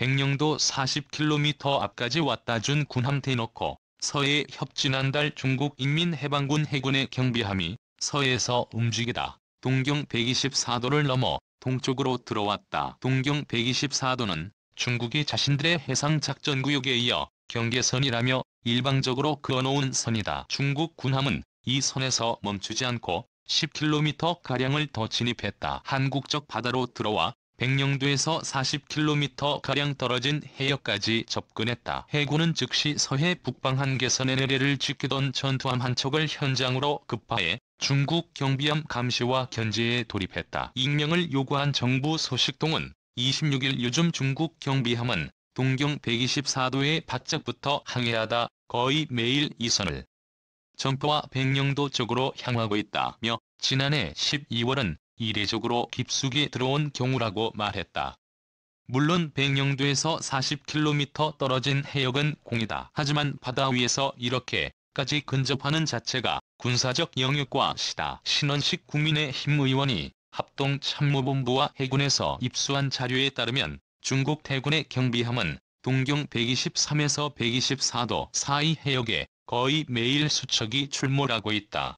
백령도 40km 앞까지 왔다준 군함 대놓고 서해에 협진한달 중국 인민해방군 해군의 경비함이 서해에서 움직이다 동경 124도를 넘어 동쪽으로 들어왔다. 동경 124도는 중국이 자신들의 해상작전구역에 이어 경계선이라며 일방적으로 그어놓은 선이다. 중국 군함은 이 선에서 멈추지 않고 10km가량을 더 진입했다. 한국적 바다로 들어와 백령도에서 40km가량 떨어진 해역까지 접근했다. 해군은 즉시 서해 북방 한계선의 내래를 지키던 전투함 한 척을 현장으로 급파해 중국 경비함 감시와 견제에 돌입했다. 익명을 요구한 정부 소식통은 26일 요즘 중국 경비함은 동경 124도에 바짝부터 항해하다 거의 매일 이 선을 점포와 백령도 쪽으로 향하고 있다며 지난해 12월은 이례적으로 깊숙이 들어온 경우라고 말했다. 물론 백령도에서 40km 떨어진 해역은 공이다. 하지만 바다 위에서 이렇게까지 근접하는 자체가 군사적 영역과 시다. 신원식 국민의힘 의원이 합동참모본부와 해군에서 입수한 자료에 따르면 중국 해군의 경비함은 동경 123에서 124도 사이 해역에 거의 매일 수척이 출몰하고 있다.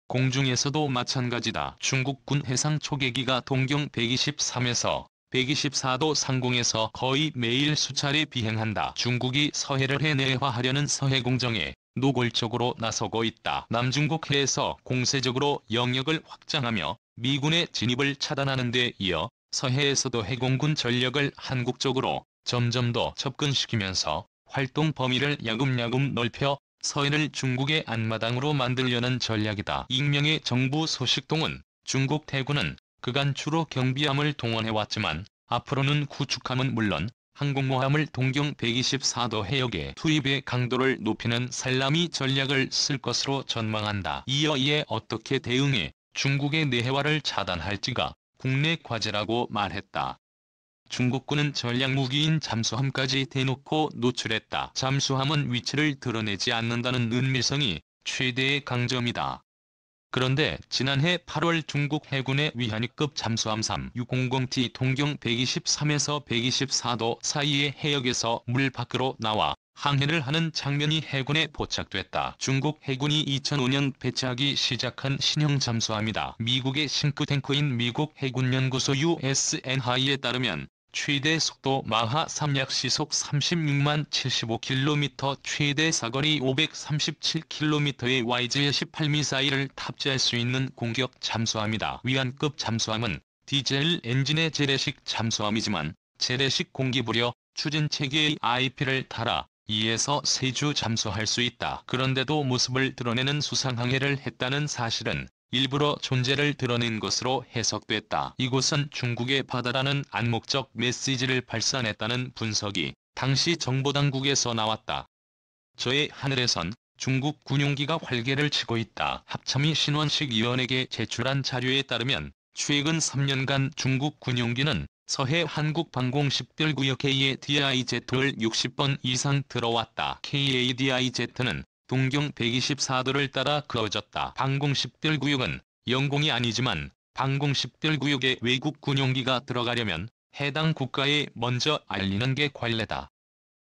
공중에서도 마찬가지다. 중국군 해상 초계기가 동경 123에서 124도 상공에서 거의 매일 수차례 비행한다. 중국이 서해를 해내화하려는 서해공정에 노골적으로 나서고 있다. 남중국 해에서 공세적으로 영역을 확장하며 미군의 진입을 차단하는 데 이어 서해에서도 해공군 전력을 한국 쪽으로 점점 더 접근시키면서 활동 범위를 야금야금 넓혀 서해를 중국의 앞마당으로 만들려는 전략이다. 익명의 정부 소식통은 중국 해군은 그간 주로 경비함을 동원해왔지만 앞으로는 구축함은 물론 항공모함을 동경 124도 해역에 투입해 강도를 높이는 살라미 전략을 쓸 것으로 전망한다. 이에 어떻게 대응해 중국의 내해화를 차단할지가 국내 과제라고 말했다. 중국군은 전략무기인 잠수함까지 대놓고 노출했다. 잠수함은 위치를 드러내지 않는다는 은밀성이 최대의 강점이다. 그런데 지난해 8월 중국 해군의 위한위급 잠수함 3600T 동경 123에서 124도 사이의 해역에서 물 밖으로 나와 항해를 하는 장면이 해군에 포착됐다. 중국 해군이 2005년 배치하기 시작한 신형 잠수함이다. 미국의 싱크탱크인 미국 해군연구소 USNH에 따르면 최대 속도 마하 3 약 시속 36만 75km 최대 사거리 537km의 YJ-18 미사일을 탑재할 수 있는 공격 잠수함이다. 위안급 잠수함은 디젤 엔진의 재래식 잠수함이지만 재래식 공기부려 추진체계의 IP를 달아 2에서 3주 잠수할 수 있다. 그런데도 모습을 드러내는 수상항해를 했다는 사실은 일부러 존재를 드러낸 것으로 해석됐다. 이곳은 중국의 바다라는 암묵적 메시지를 발산했다는 분석이 당시 정보당국에서 나왔다. 저의 하늘에선 중국 군용기가 활개를 치고 있다. 합참이 신원식 의원에게 제출한 자료에 따르면 최근 3년간 중국 군용기는 서해 한국 방공 식별구역 KADIZ를 60번 이상 들어왔다. KADIZ는 동경 124도를 따라 그어졌다. 방공식별구역은 영공이 아니지만 방공식별구역에 외국 군용기가 들어가려면 해당 국가에 먼저 알리는 게 관례다.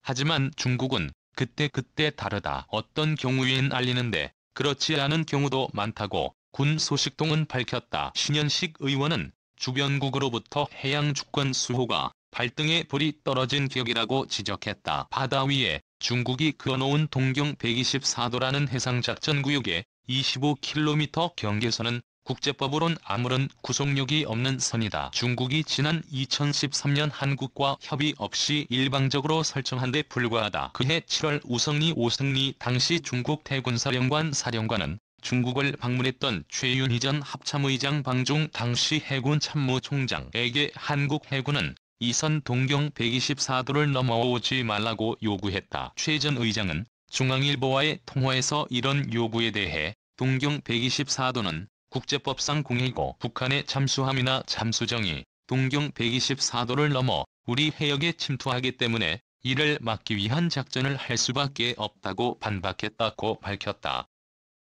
하지만 중국은 그때그때 다르다. 어떤 경우엔 알리는데 그렇지 않은 경우도 많다고 군 소식통은 밝혔다. 신현식 의원은 주변국으로부터 해양 주권 수호가 발등에 불이 떨어진 격이라고 지적했다. 바다 위에 중국이 그어놓은 동경 124도라는 해상작전구역의 25km 경계선은 국제법으론 아무런 구속력이 없는 선이다. 중국이 지난 2013년 한국과 협의 없이 일방적으로 설정한 데 불과하다. 그해 7월 우성리 오승리 당시 중국 해군사령관 사령관은 중국을 방문했던 최윤희 전 합참의장 방중 당시 해군 참모총장에게 한국 해군은 이 선 동경 124도를 넘어오지 말라고 요구했다. 최 전 의장은 중앙일보와의 통화에서 이런 요구에 대해 동경 124도는 국제법상 공해이고 북한의 잠수함이나 잠수정이 동경 124도를 넘어 우리 해역에 침투하기 때문에 이를 막기 위한 작전을 할 수밖에 없다고 반박했다고 밝혔다.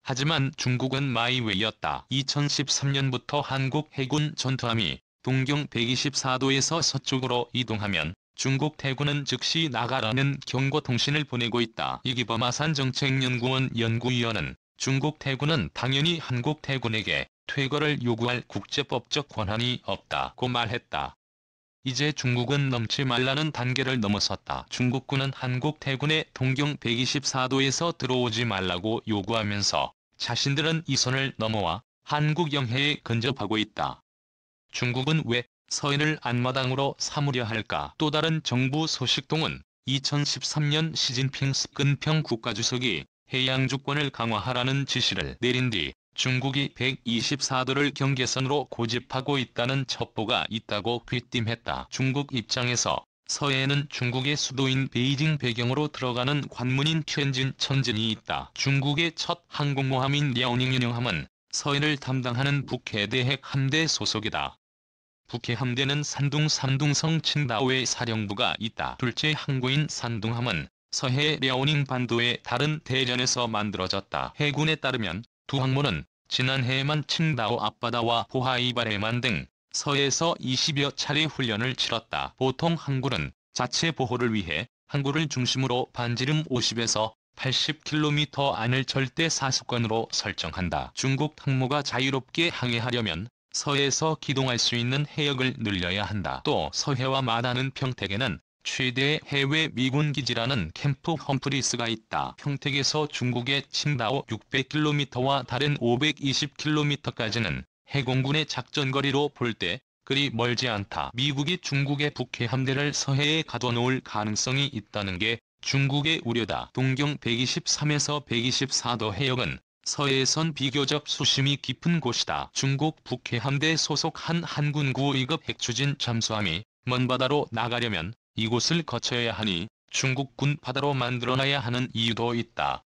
하지만 중국은 마이웨이였다. 2013년부터 한국 해군 전투함이 동경 124도에서 서쪽으로 이동하면 중국 대군은 즉시 나가라는 경고통신을 보내고 있다. 이기범 아산정책연구원 연구위원은 중국 대군은 당연히 한국 대군에게 퇴거를 요구할 국제법적 권한이 없다고 말했다. 이제 중국은 넘지 말라는 단계를 넘어섰다. 중국군은 한국 대군의 동경 124도에서 들어오지 말라고 요구하면서 자신들은 이 선을 넘어와 한국 영해에 근접하고 있다. 중국은 왜 서해를 앞마당으로 삼으려 할까? 또 다른 정부 소식통은 2013년 시진핑 스끈평 국가주석이 해양주권을 강화하라는 지시를 내린 뒤 중국이 124도를 경계선으로 고집하고 있다는 첩보가 있다고 귀띔했다. 중국 입장에서 서해에는 중국의 수도인 베이징 배경으로 들어가는 관문인 텐진 천진이 있다. 중국의 첫 항공모함인 랴오닝 윤영함은 서해를 담당하는 북해대핵 함대 소속이다. 북해 함대는 산둥성 칭다오에 사령부가 있다. 둘째 항구인 산둥함은 서해 랴오닝 반도의 다른 대전에서 만들어졌다. 해군에 따르면 두 항모는 지난해에만 칭다오 앞바다와 보하이바레만 등 서해에서 20여 차례 훈련을 치렀다. 보통 항구는 자체 보호를 위해 항구를 중심으로 반지름 50에서 80km 안을 절대 사수권으로 설정한다. 중국 항모가 자유롭게 항해하려면 서해에서 기동할 수 있는 해역을 늘려야 한다. 또 서해와 마다는 평택에는 최대의 해외 미군 기지라는 캠프 험프리스가 있다. 평택에서 중국의 칭다오 600km와 다른 520km까지는 해공군의 작전거리로 볼 때 그리 멀지 않다. 미국이 중국의 북해 함대를 서해에 가둬놓을 가능성이 있다는 게 중국의 우려다. 동경 123에서 124도 해역은 서해에선 비교적 수심이 깊은 곳이다. 중국 북해 함대 소속 한 한군 9위급 핵추진 잠수함이 먼바다로 나가려면 이곳을 거쳐야 하니 중국군 바다로 만들어놔야 하는 이유도 있다.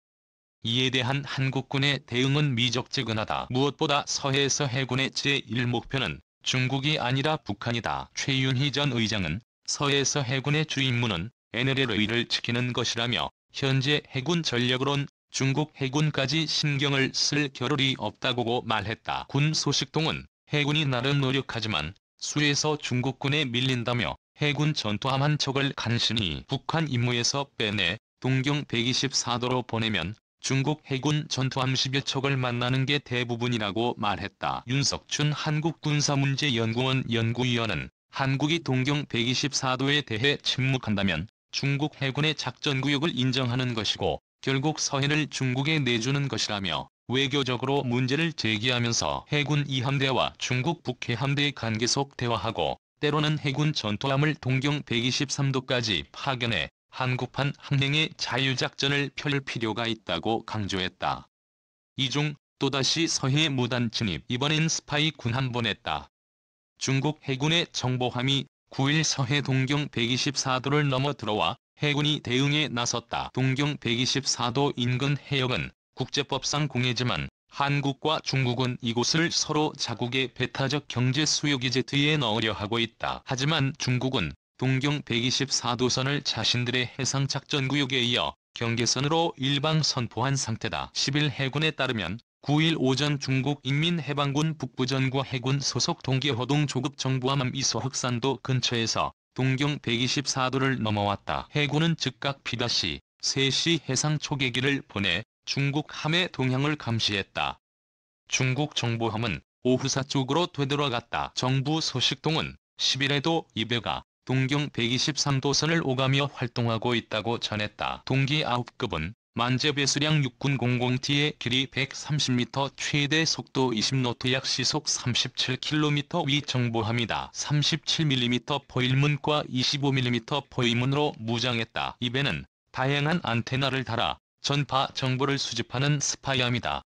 이에 대한 한국군의 대응은 미적지근하다. 무엇보다 서해에서 해군의 제1목표는 중국이 아니라 북한이다. 최윤희 전 의장은 서해에서 해군의 주 임무는 NLL을 지키는 것이라며 현재 해군 전력으론 중국 해군까지 신경을 쓸 겨를이 없다고 말했다. 군 소식통은 해군이 나름 노력하지만 수에서 중국군에 밀린다며 해군 전투함 한 척을 간신히 북한 임무에서 빼내 동경 124도로 보내면 중국 해군 전투함 10여 척을 만나는 게 대부분이라고 말했다. 윤석춘 한국군사문제연구원 연구위원은 한국이 동경 124도에 대해 침묵한다면 중국 해군의 작전구역을 인정하는 것이고 결국 서해를 중국에 내주는 것이라며 외교적으로 문제를 제기하면서 해군 2함대와 중국 북해 함대 간 계속 대화하고 때로는 해군 전투함을 동경 123도까지 파견해 한국판 항행의 자유작전을 펼 필요가 있다고 강조했다. 이중 또다시 서해 무단 진입. 이번엔 스파이 군함 보냈다. 중국 해군의 정보함이 9일 서해 동경 124도를 넘어 들어와 해군이 대응에 나섰다. 동경 124도 인근 해역은 국제법상 공해지만 한국과 중국은 이곳을 서로 자국의 배타적 경제 수역이제트에 넣으려 하고 있다. 하지만 중국은 동경 124도선을 자신들의 해상작전구역에 이어 경계선으로 일방 선포한 상태다. 10일 해군에 따르면 9일 오전 중국 인민해방군 북부전과 해군 소속 동계호동 조급 정보함 이소 흑산도 근처에서 동경 124도를 넘어왔다. 해군은 즉각 P-3C 해상 초계기를 보내 중국 함의 동향을 감시했다. 중국 정보함은 오후사 쪽으로 되돌아갔다. 정부 소식통은 10일에도 이 배가 동경 123도선을 오가며 활동하고 있다고 전했다. 동기 9급은 만재배수량 육군 00T의 길이 130m 최대 속도 20노트 약 시속 37km 위 정보함이다. 37mm 포일문과 25mm 포일문으로 무장했다. 이 배는 다양한 안테나를 달아 전파 정보를 수집하는 스파이함이다.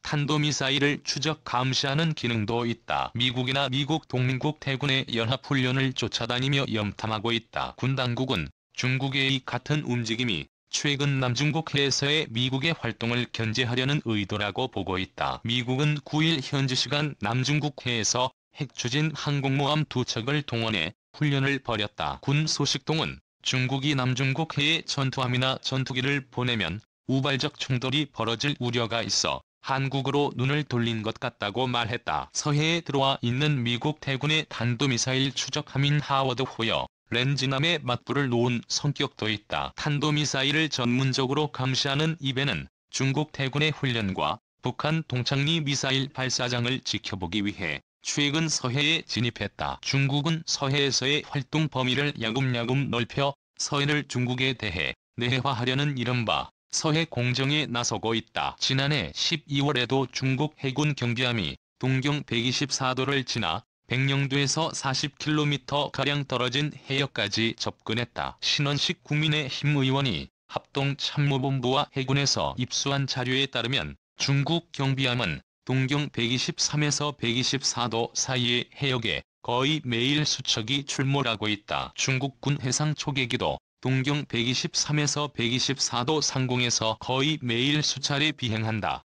탄도미사일을 추적 감시하는 기능도 있다. 미국이나 미국 동맹국 대군의 연합훈련을 쫓아다니며 염탐하고 있다. 군 당국은 중국의 이 같은 움직임이 최근 남중국 해에서의 미국의 활동을 견제하려는 의도라고 보고 있다. 미국은 9일 현지 시간 남중국 해에서 핵추진 항공모함 2척을 동원해 훈련을 벌였다. 군 소식통은 중국이 남중국 해에 전투함이나 전투기를 보내면 우발적 충돌이 벌어질 우려가 있어 한국으로 눈을 돌린 것 같다고 말했다. 서해에 들어와 있는 미국 대군의 탄도미사일 추적함인 하워드 호여 렌즈남에 맞불을 놓은 성격도 있다. 탄도미사일을 전문적으로 감시하는 이 배는 중국 해군의 훈련과 북한 동창리 미사일 발사장을 지켜보기 위해 최근 서해에 진입했다. 중국은 서해에서의 활동 범위를 야금야금 넓혀 서해를 중국에 대해 내해화하려는 이른바 서해 공정에 나서고 있다. 지난해 12월에도 중국 해군 경비함이 동경 124도를 지나 백령도에서 40km가량 떨어진 해역까지 접근했다. 신원식 국민의힘 의원이 합동참모본부와 해군에서 입수한 자료에 따르면 중국 경비함은 동경 123에서 124도 사이의 해역에 거의 매일 수척이 출몰하고 있다. 중국군 해상 초계기도 동경 123에서 124도 상공에서 거의 매일 수차례 비행한다.